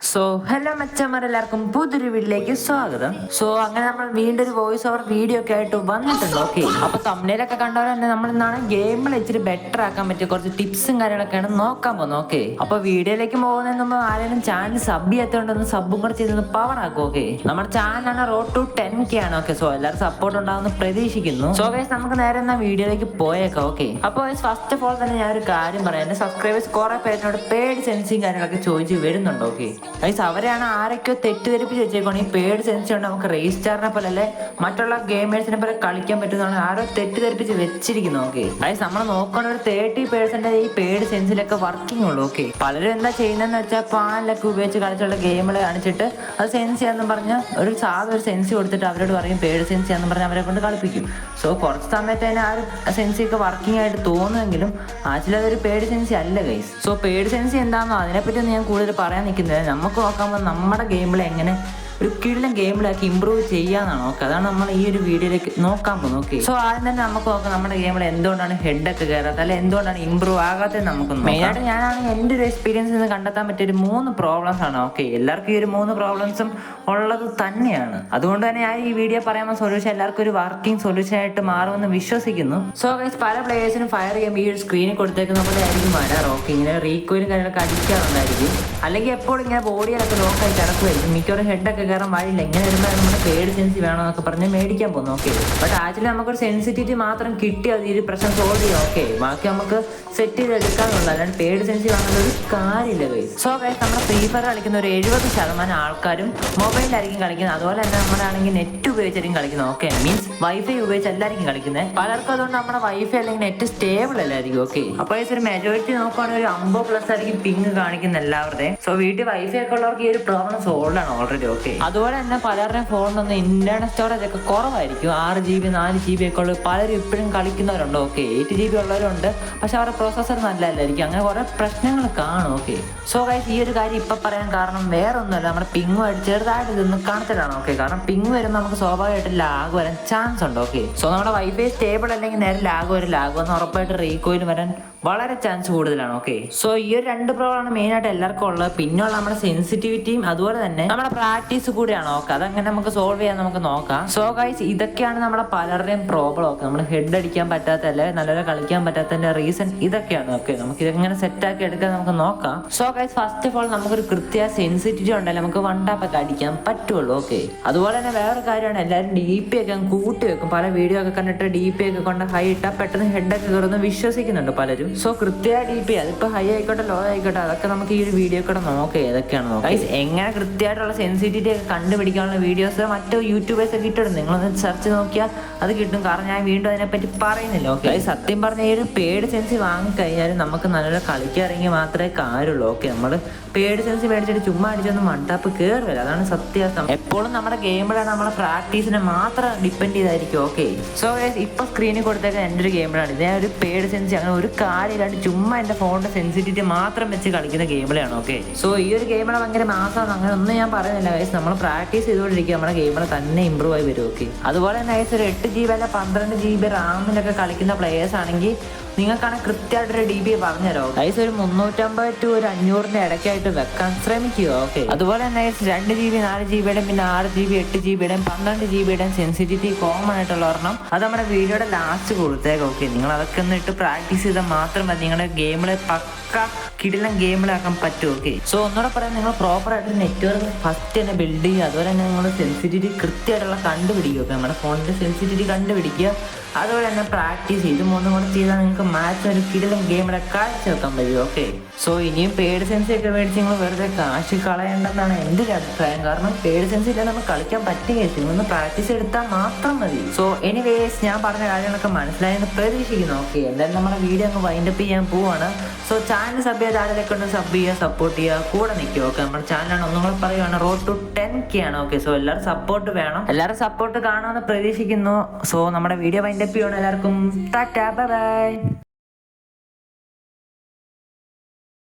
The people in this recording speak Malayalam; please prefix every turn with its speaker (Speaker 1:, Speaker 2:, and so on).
Speaker 1: സോ ഹലോ മച്ചന്മാരെല്ലാവർക്കും പുതിയൊരു വീട്ടിലേക്ക് സ്വാഗതം. സോ അങ്ങനെ നമ്മൾ വീണ്ടും ഒരു വോയിസ് ഓവർ വീഡിയോ ഒക്കെ ആയിട്ട് വന്നിട്ടുണ്ട്. ഓക്കെ, അപ്പൊ തമ്മിലൊക്കെ കണ്ടവരെ തന്നെ നമ്മൾ ഇന്നാണ് ഗെയിമിൽ ഇച്ചിരി ബെറ്റർ ആക്കാൻ പറ്റിയ കുറച്ച് ടിപ്സും കാര്യങ്ങളൊക്കെയാണ് നോക്കാൻ പോകുന്നത്. ഓക്കെ, അപ്പൊ വീഡിയോയിലേക്ക് പോകുന്നതിന് മുമ്പ് ആരെങ്കിലും ചാനൽ സബ് ചെയ്യാത്തോണ്ടെന്ന് സബും കൂടെ ചെയ്ത് പവർ ആക്കും. ഓക്കെ, നമ്മുടെ ചാനലാണ് റോഡ് ടു 10K ആണ്. ഓക്കെ, സോ എല്ലാവരും സപ്പോർട്ട് ഉണ്ടാവുമെന്ന് പ്രതീക്ഷിക്കുന്നു. സോ ഗൈസ് നമുക്ക് നേരെ എന്നാ വീഡിയോയിലേക്ക് പോയേക്കാം. ഓക്കെ, അപ്പോൾ ഫസ്റ്റ് ഓഫ് ഓൾ തന്നെ ഞാൻ ഒരു കാര്യം പറയാം. എന്റെ സബ്സ്ക്രൈബേഴ്സ് കുറെ പേരിനോട് പേഡ് സെൻസിങ് കാര്യങ്ങളൊക്കെ ചോദിച്ച് വരുന്നുണ്ട്. ഓക്കെ ഗൈസ്, അവരെയാണ് ആരൊക്കെ തെറ്റിദ്ധരിപ്പിച്ച് വെച്ചേക്കാണ് ഈ പേഡ് സെൻസ് കൊണ്ട് നമുക്ക് റീസ്റ്റാറിനെ പോലെ അല്ലെ മറ്റുള്ള ഗെയിമേഴ്സിനെ പോലെ കളിക്കാൻ പറ്റുന്നതാണ് ആരോ തെറ്റിദ്ധരിപ്പിച്ച് വെച്ചിരിക്കുന്നു. ഓക്കെ ഗൈസ്, നമ്മൾ നോക്കണ ഒരു 30% ഈ പേഡ് സെൻസിലൊക്കെ വർക്കിംഗ് ഉള്ളൂ. ഓക്കെ, പലരും എന്താ ചെയ്യുന്നതെന്ന് വെച്ചാൽ പാനിലൊക്കെ ഉപയോഗിച്ച് കളിച്ചുള്ള ഗെയിമുകൾ കാണിച്ചിട്ട് അത് സെൻസ് ചെയ്യാന്ന് പറഞ്ഞ് ഒരു സാധാ ഒരു സെൻസ് കൊടുത്തിട്ട് അവരോട് പറയും പേഡ് സെൻസ് ചെയ്യാന്ന് പറഞ്ഞ് അവരെ കൊണ്ട് കളിപ്പിക്കും. സോ കുറച്ച് സമയത്ത് തന്നെ ആ ഒരു സെൻസി ഒക്കെ വർക്കിംഗ് ആയിട്ട് തോന്നുമെങ്കിലും ആക്ച്വലി അതൊരു പേഡ് സെൻസി അല്ല ഗൈസ്. സോ പേഡ് സെൻസി എന്താണെന്നോ അതിനെപ്പറ്റി ഞാൻ കൂടുതൽ പറയാൻ നിൽക്കുന്നത് നമുക്ക് നോക്കാമ്പോൾ നമ്മുടെ ഗെയിമിൽ എങ്ങനെ ഒരു കിടിലൻ ഗെയിമിലാക്കി ഇമ്പ്രൂവ് ചെയ്യാന്നാണ്. ഓക്കെ, അതാണ് നമ്മൾ ഈ ഒരു വീഡിയോയിലേക്ക് നോക്കാൻ പോകുന്നത്. ഓക്കെ, സോ ആദ്യം തന്നെ നമുക്ക് നോക്കാം നമ്മുടെ ഗെയിമിൽ എന്തുകൊണ്ടാണ് ഹെഡൊക്കെ കയറാത്തത് അല്ലെ എന്തുകൊണ്ടാണ് ഇമ്പ്രൂവ് ആകാത്തത് നമുക്ക് മെയിനായിട്ട് ഞാനാണെങ്കിൽ എൻ്റെ ഒരു എക്സ്പീരിയൻസിൽ നിന്ന് കണ്ടെത്താൻ പറ്റിയ ഒരു 3 പ്രോബ്ലംസ് ആണ്. ഓക്കെ, എല്ലാവർക്കും ഈ ഒരു 3 പ്രോബ്ലംസും ഉള്ളത് തന്നെയാണ്. അതുകൊണ്ട് തന്നെ ഞാൻ ഈ വീഡിയോ പറയുമ്പോൾ സൊല്യൂഷൻ എല്ലാവർക്കും ഒരു വർക്കിംഗ് സൊല്യൂഷൻ ആയിട്ട് മാറുമെന്ന് വിശ്വസിക്കുന്നു. സോ ഗൈസ്, പല പ്ലേയേഴ്സിനും ഫയർ ചെയ്യുമ്പോൾ ഈ ഒരു സ്ക്രീനിൽ കൊടുത്തേക്കുന്ന പോലെ ആയിരിക്കും വരാറ്. ഓക്കെ, ഇങ്ങനെ റീകോയിലും കാര്യങ്ങളൊക്കെ അടിക്കാറുണ്ടായിരിക്കും, അല്ലെങ്കിൽ എപ്പോഴും ഇങ്ങനെ ബോഡിയിലൊക്കെ ലോക്കായി കിടക്കുമായിരിക്കും. മിക്കവാറും ഹെഡൊക്കെ കയറാൻ വഴിയില്ല. ഇങ്ങനെ വരുമ്പോൾ നമ്മുടെ പേഡ് സെൻസി വേണമെന്നൊക്കെ പറഞ്ഞ് മേടിക്കാൻ പോകുന്നു. ഓക്കെ, ബട്ട് ആക്ച്വലി നമുക്കൊരു സെൻസിറ്റിവിറ്റി മാത്രം കിട്ടിയാൽ ഈ ഒരു പ്രശ്നം സോൾവ് ചെയ്യാം. ഓക്കെ, ബാക്കി നമുക്ക് സെറ്റ് ചെയ്ത് എടുക്കാനുള്ളൂ, അല്ലാണ്ട് പേഡ് സെൻസി വേണമെന്ന ഒരു കാര്യമില്ല ഗൈസ്. സോ ഗൈസ്, നമ്മുടെ ഫ്രീ ഫയർ കളിക്കുന്ന ഒരു 70% ആൾക്കാരും മൊബൈലിലായിരിക്കും കളിക്കുന്നത്. അതുപോലെ തന്നെ നമ്മളാണെങ്കിൽ നെറ്റ് ഉപയോഗിച്ചായിരിക്കും കളിക്കുന്നത്. ഓക്കെ, മീൻസ് വൈഫൈ ഉപയോഗിച്ച് എല്ലായിരിക്കും കളിക്കുന്നത്. പലർക്കും അതുകൊണ്ട് നമ്മുടെ വൈഫൈ അല്ലെങ്കിൽ നെറ്റ് സ്റ്റേബിൾ അല്ലായിരിക്കും. ഓക്കെ, അപ്പോൾ ഒരു മെജോറിറ്റി നോക്കുകയാണെങ്കിൽ ഒരു 50+ ആയിരിക്കും പിങ് കാണിക്കുന്ന എല്ലാവരുടെയും. സോ വീട്ടിൽ വൈഫൈ ഒക്കെ ഉള്ളവർക്ക് ഈ ഒരു പ്രോബ്ലം സോൾവ് ആണ് ഓൾറെഡി. ഓക്കെ, അതുപോലെ തന്നെ പലരുടെയും ഫോണിലൊന്നും ഇന്റർണൽ സ്റ്റോറേജ് ഒക്കെ കുറവായിരിക്കും. 6GB 4GB ഒക്കെ ഉള്ള പലരും ഇപ്പോഴും കളിക്കുന്നവരുണ്ട്. ഓക്കെ, 8GB ഉള്ളവരുണ്ട്, പക്ഷെ അവരുടെ പ്രോസസ്സർ നല്ലതായിരിക്കും. അങ്ങനെ കുറെ പ്രശ്നങ്ങൾ കാണും. ഓക്കെ, സോ ഗൈസ്, ഈ ഒരു കാര്യം ഇപ്പൊ പറയാൻ കാരണം വേറെ ഒന്നുമല്ല, നമ്മുടെ പിങ്ങുമായിട്ട് ചെറുതായിട്ട് ഇതൊന്ന് കാണത്തിലാണ്. ഓക്കെ, കാരണം പിങ് വരുമ്പോൾ നമുക്ക് സ്വാഭാവികമായിട്ട് ലാഗ് വരാൻ ചാൻസ് ഉണ്ട്. ഓക്കെ, സോ നമ്മുടെ വൈഫൈ സ്റ്റേബിൾ അല്ലെങ്കിൽ നേരെ ലാഗ് വന്ന് ഉറപ്പായിട്ട് റീകോയിൽ വരാൻ വളരെ ചാൻസ് കൂടുതലാണ്. ഓക്കെ, സോ ഈ ഒരു 2 പ്രോബ്ലമാണ് മെയിൻ ആയിട്ട് എല്ലാവർക്കും ഉള്ളത്. പിന്നെയുള്ള നമ്മുടെ സെൻസിറ്റിവിറ്റിയും അതുപോലെ തന്നെ നമ്മുടെ പ്രാക്ടീസ് കൂടിയാണ്. ഓക്കെ, അതങ്ങനെ നമുക്ക് സോൾവ് ചെയ്യാൻ നമുക്ക് നോക്കാം. സോ ഗൈസ്, ഇതൊക്കെയാണ് നമ്മുടെ പലരുടെയും പ്രോബ്ലം. ഓക്കെ, നമ്മൾ ഹെഡ് അടിക്കാൻ പറ്റാത്ത അല്ലെ നല്ലപോലെ കളിക്കാൻ പറ്റാത്തതിന്റെ റീസൺ ഇതൊക്കെയാണ്. ഓക്കെ, നമുക്ക് ഇതെങ്ങനെ സെറ്റ് ആക്കി എടുക്കാൻ നമുക്ക് നോക്കാം. So guys, first of all നമുക്കൊരു കൃത്യ സെൻസിറ്റിവിറ്റി ഉണ്ടല്ലേ നമുക്ക് 1 ടാപ്പ് ഒക്കെ അടിക്കാൻ പറ്റുള്ളൂ. ഓക്കെ, അതുപോലെ തന്നെ വേറൊരു കാര്യമാണ് എല്ലാവരും DP ഒക്കെ കൂട്ടി വെക്കും. പല വീഡിയോ ഒക്കെ കണ്ടിട്ട് DP ഒക്കെ കൊണ്ട് ഹൈ ഇട്ടാൽ പെട്ടെന്ന് ഹെഡൊക്കെ കയറുമെന്ന് വിശ്വസിക്കുന്നുണ്ട് പലരും. സോ കൃത്യമായ DP അതിപ്പോ ഹൈ ആയിക്കോട്ടെ ലോ ആയിക്കോട്ടെ അതൊക്കെ നമുക്ക് ഈ ഒരു വീഡിയോ കൂടെ നോക്കാം ഏതൊക്കെയാണ് നോക്കാം. എങ്ങനെ കൃത്യമായിട്ടുള്ള സെൻസിറ്റിവിറ്റി ഒക്കെ കണ്ടുപിടിക്കാനുള്ള വീഡിയോസ് മറ്റു യൂട്യൂബേഴ്സ് ഒക്കെ ഇട്ടിടും. നിങ്ങളൊന്ന് സെർച്ച് നോക്കിയാൽ അത് കിട്ടും. കാരണം ഞാൻ വീണ്ടും അതിനെപ്പറ്റി പറയുന്നില്ല. ഓക്കെ, സത്യം പറഞ്ഞ ഈ ഒരു പേഡ് സെൻസി വാങ്ങിക്കഴിഞ്ഞാൽ നമുക്ക് നല്ലപോലെ കളിക്കാറെങ്കിൽ മാത്രമേ കാര്യമുള്ളൂ. ഓക്കെ, നമ്മൾ പേഡ് സെൻസി മേടിച്ചിട്ട് ചുമ്മാ അടിച്ചൊന്നും 1 ടാപ്പ് കയറില്ല, അതാണ് സത്യാവസ്ഥ. എപ്പോഴും നമ്മുടെ ഗെയിമിലാണ് നമ്മളെ പ്രാക്ടീസിനെ മാത്രം ഡിപ്പെൻഡ് ചെയ്തായിരിക്കും. ഓക്കെ, സോ ഇപ്പൊ സ്ക്രീനിൽ കൊടുത്തേക്കാൻ എൻ്റെ ഒരു ഗെയിമിലാണ് ഞാൻ ഒരു പേഡ് സെൻസി അങ്ങനെ ഒരു കാര്യമില്ലാണ്ട് ചുമ്മാ എൻ്റെ ഫോണിന്റെ സെൻസിറ്റിവിറ്റി മാത്രം വെച്ച് കളിക്കുന്ന ഗെയിമിലാണ്. ഓക്കെ, സോ ഈ ഒരു ഗെയിമിലെ ഭയങ്കര മാസമാണ് അങ്ങനെ ഒന്നും ഞാൻ പറയുന്നില്ല ഗൈസ്. നമ്മൾ പ്രാക്ടീസ് ചെയ്തുകൊണ്ടിരിക്കുക നമ്മുടെ ഗെയിമിൽ തന്നെ ഇമ്പ്രൂവ് ആയി വരും. ഓക്കെ, അതുപോലെ തന്നെ ഗൈസ് ഒരു 8GB അല്ല 12GB റാമിലൊക്കെ കളിക്കുന്ന പ്ലേയേഴ്സ് ആണെങ്കിൽ നിങ്ങൾക്കാണ് കൃത്യമായിട്ടൊരു DP പറഞ്ഞുതരാം. ഗൈസ് ഒരു 350 to 500 ഇടയ്ക്കായിട്ട് വെക്കാൻ ശ്രമിക്കുക. ഓക്കെ, അതുപോലെ തന്നെ 2GB 4GBയുടെയും പിന്നെ 6GB 8GBയുടെയും 12GBയുടെയും സെൻസിറ്റിവിറ്റി കോമൺ ആയിട്ടുള്ള ഒരെണ്ണം അത് നമ്മുടെ വീഡിയോയുടെ ലാസ്റ്റ് കൊടുത്തേക്കാം. ഓക്കെ, നിങ്ങൾ അതൊക്കെ ഒന്ന് ഇട്ട് പ്രാക്ടീസ് ചെയ്താൽ മാത്രം മതി നിങ്ങളുടെ ഗെയിമിലെ പക്ക കിടിലൻ ഗെയിമിലാക്കാൻ പറ്റും. ഓക്കെ, സോ ഒന്നുകൂടെ പറയാം, നിങ്ങൾ പ്രോപ്പർ ആയിട്ട് നെറ്റ്വർക്ക് ഫസ്റ്റ് തന്നെ ബിൽഡ് ചെയ്യുക. അതുപോലെ തന്നെ നിങ്ങൾ സെൻസിറ്റിവിറ്റി കൃത്യമായിട്ടുള്ള കണ്ടുപിടിക്കുക. ഓക്കെ, നമ്മുടെ ഫോണിന്റെ സെൻസിറ്റിവിറ്റി കണ്ടുപിടിക്കുക. അതുപോലെ തന്നെ പ്രാക്ടീസ് ചെയ്ത് 3 കൂടെ ചെയ്താൽ നിങ്ങൾക്ക് മാച്ച് ഒരു കിടിലൻ ഗെയിമിലെ കാഴ്ച വെക്കാൻ പറ്റും. ഓക്കെ, സോ ഇനിയും പേഡ് സെൻസി ഒക്കെ മേടിച്ച് നിങ്ങൾ വെറുതെ കാശ് കളയേണ്ടെന്നാണ് എൻ്റെ ഒരു അഭിപ്രായം. കാരണം പേഡ് സെൻസി ഇല്ലാതെ നമുക്ക് കളിക്കാൻ പറ്റുകയും നിങ്ങളൊന്ന് പ്രാക്ടീസ് എടുത്താൽ മാത്രം മതി. സോ എനിവേസ്, ഞാൻ പറഞ്ഞ കാര്യങ്ങളൊക്കെ മനസ്സിലായെന്ന് പ്രതീക്ഷിക്കുന്നു. ഓക്കെ, എന്തായാലും നമ്മുടെ വീഡിയോ അങ്ങ് വൈൻഡപ്പ് ചെയ്യാൻ പോവാണ്. സോ ചാനൽ സബ് ചെയ്ത് ആരെയൊക്കെ ഉണ്ട് സബ് ചെയ്യുക, സപ്പോർട്ട് ചെയ്യുക, കൂടെ നിൽക്കുക. ഓക്കെ, നമ്മുടെ ചാനലാണ് ഒന്നും കൂടെ പറയുകയാണ് റോഡ് ടു 10K ആണ്. ഓക്കെ, സോ എല്ലാവരും സപ്പോർട്ട് വേണം, എല്ലാവരും സപ്പോർട്ട് കാണുമെന്ന് പ്രതീക്ഷിക്കുന്നു. സോ നമ്മുടെ വീഡിയോ വൈൻഡപ്പ് ചെയ്യണം. എല്ലാവർക്കും ടാറ്റാ, ബൈ ബൈ.